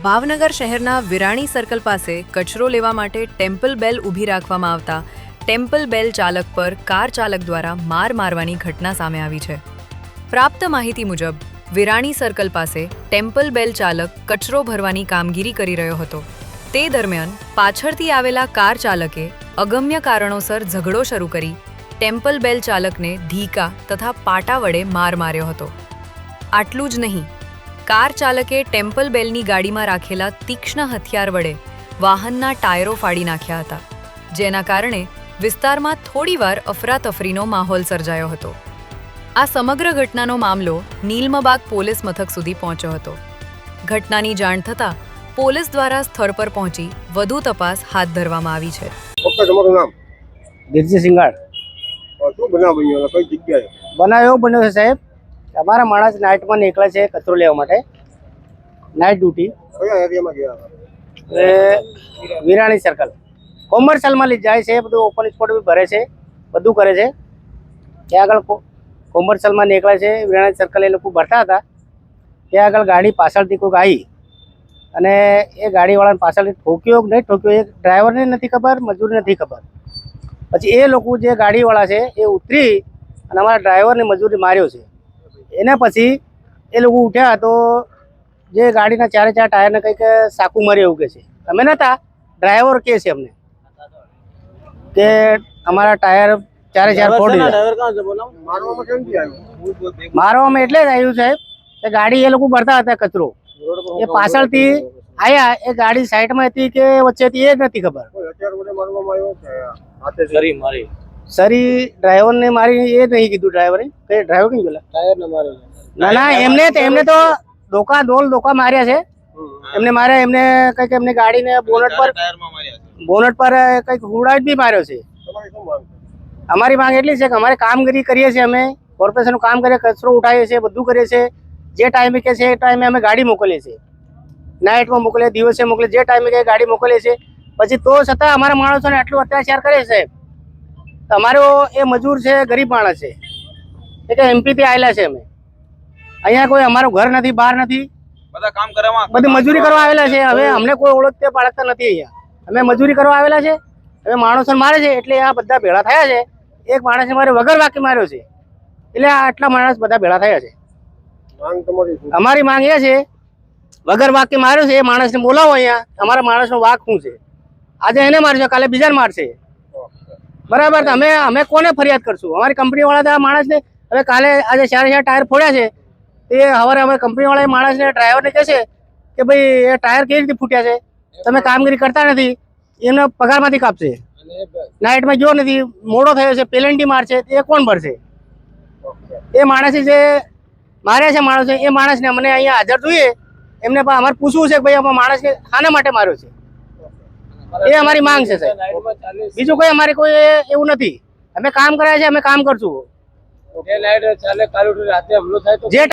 ભાવનગર શહેરના વિરાણી સર્કલ પાસે કચરો લેવા માટે ટેમ્પલ બેલ ઊભી રાખવામાં આવતા ટેમ્પલ બેલ ચાલક પર કાર ચાલક દ્વારા માર મારવાની ઘટના સામે આવી છે। પ્રાપ્ત માહિતી મુજબ વિરાણી સર્કલ પાસે ટેમ્પલ બેલ ચાલક કચરો ભરવાની કામગીરી કરી રહ્યો હતો। તે દરમિયાન પાછળથી આવેલા કાર ચાલકે અગમ્ય કારણોસર ઝઘડો શરૂ કરી ટેમ્પલ બેલ ચાલકને ધીકા તથા પાટા વડે માર માર્યો હતો। આટલું જ નહીં, કાર ચાલકે ટેમ્પલ બેલની ગાડીમાં રાખેલા તીક્ષ્ણ હથિયાર વડે વાહનના ટાયરો ફાડી નાખ્યા હતા, જેના કારણે વિસ્તારમાં થોડીવાર અફરાતફરીનો માહોલ સર્જાયો હતો। આ સમગ્ર ઘટનાનો મામલો નીલમબાગ પોલીસ મથક સુધી પહોંચ્યો હતો। ઘટનાની જાણ થતાં પોલીસ દ્વારા સ્થળ પર પહોંચી વધુ તપાસ હાથ ધરવામાં આવી છે। તમારું નામ? દીરજી સિંગાડ। શું બનાવ બન્યો? કઈ જગ્યાએ બનાવ એવો બન્યો છે સાહેબ, અમારા માણસ નાઇટમાં નીકળે છે કચરો લેવા માટે, નાઇટ ડ્યુટી। કયા એરિયામાં ગયા હતા? વિરાણી સર્કલ કોમર્શિયલમાં લઈ જાય છે, બધું ઓપન સ્પોટ બી ભરે છે, બધું કરે છે। ત્યાં આગળ કોમર્શિયલમાં નીકળે છે, વિરાણી સર્કલ એ લોકો ભરતા હતા। ત્યાં આગળ ગાડી પાછળથી કોઈક આવી અને એ ગાડીવાળાને પાછળથી ઠોક્યો કે નહીં ઠોક્યો એ ડ્રાઈવરને નથી ખબર, મજૂરને નથી ખબર। પછી એ લોકો જે ગાડીવાળા છે એ ઉતરી અને અમારા ડ્રાઈવરને મજૂરી માર્યો છે। એના પછી એ લોકો ઉઠ્યા તો જે ગાડીના ચારે ચાર ટાયરને કંઈક સાકું મારી એવું કહે છે। અમે નહોતા, ડ્રાઈવર કહે છે અમને કે અમારા ટાયર ચારે ચાર ફોડી મારવામાં કેમથી આવ્યું? મારવામાં એટલે જ આવ્યું સાહેબ કે ગાડી એ લોકો ભરતા હતા કચરો, એ પાછળથી આવ્યા, એ ગાડી સાઈડમાં હતી કે વચ્ચે હતી એ જ નથી ખબર। કોઈ હથિયાર વડે મારવામાં આવ્યો કે હાથેથી? સરી ડ્રાઈવરને મારી એ નહીં કીધું, ડ્રાઈવરે કે ડ્રાઈવર કઈ ગયેલા ટાયરને મારેલો? ના ના, એમને તો ધોકા માર્યા છે। એમને માર્યા, એમને કંઈક એમની ગાડીને બોનટ પર કંઈક હુડાટ બી માર્યો છે। તમારી શું માંગ છે? અમારી માંગ એટલી છે કે અમારે કામગીરી કરીએ છીએ, અમે કોર્પોરેશનનું કામ કરીએ, કચરો ઉઠાવીએ છીએ, બધું કરીએ છીએ। જે ટાઈમે કહે છે એ ટાઈમે અમે ગાડી મોકલીએ છીએ, નાઇટમાં મોકલીએ, દિવસે મોકલીએ, જે ટાઈમે કહે ગાડી મોકલીએ છીએ। પછી તો છતાં અમારા માણસોને આટલું અત્યાચાર કરે છે સાહેબ। અમારો એ મજૂર છે, ગરીબ માણસ છે, એ કે એમપીથી આવેલા છે। અમે અહીંયા કોઈ અમારું ઘર નથી, બહાર નથી, બધા કામ કરવા, બધી મજૂરી કરવા આવેલા છે। હવે અમને કોઈ ઓળખતે પાડતા નથી અહીંયા, અમે મજૂરી કરવા આવેલા છે। હવે માણસો મારે છે એટલે આ બધા ભેળા થયા છે। એક માણસે મારે વગર વાકી માર્યો છે, એટલે આટલા માણસ બધા ભેળા થયા છે। માંગ તમારી શું? અમારી માંગ એ છે, વગર વાકી માર્યો છે એ માણસને બોલાવો અહીંયા, અમારા માણસનો વાક શું છે। આજે એને મારશે, કાલે બીજાને મારશે, બરાબર? અમે કોને ફરિયાદ કરશું? અમારી કંપની વાળા આ માણસને હવે કાલે આજે ચારે ચાર ટાયર ફોડ્યા છે, તે હવે અમે કંપની વાળા માણસને ડ્રાઈવરને કહેશે કે ભાઈ એ ટાયર કેવી રીતે ફૂટ્યા છે, તમે કામગીરી કરતા નથી, એમને પગારમાંથી કાપશે। નાઇટમાં ગયો નથી, મોડો થયો છે, પેનલ્ટી મારશે, એ કોણ ભરશે? એ માણસે જે માર્યા છે માણસો, એ માણસને અમને અહીંયા હાજર જોઈએ, એમને અમારે પૂછવું છે કે ભાઈ અમારા માણસને શાના માટે માર્યો છે, એ અમારી માંગ છે સાહેબ। બીજું કોઈ અમારી કોઈ એવું નથી, અમે કામ કર્યા છે, અમે કામ કરશું। જે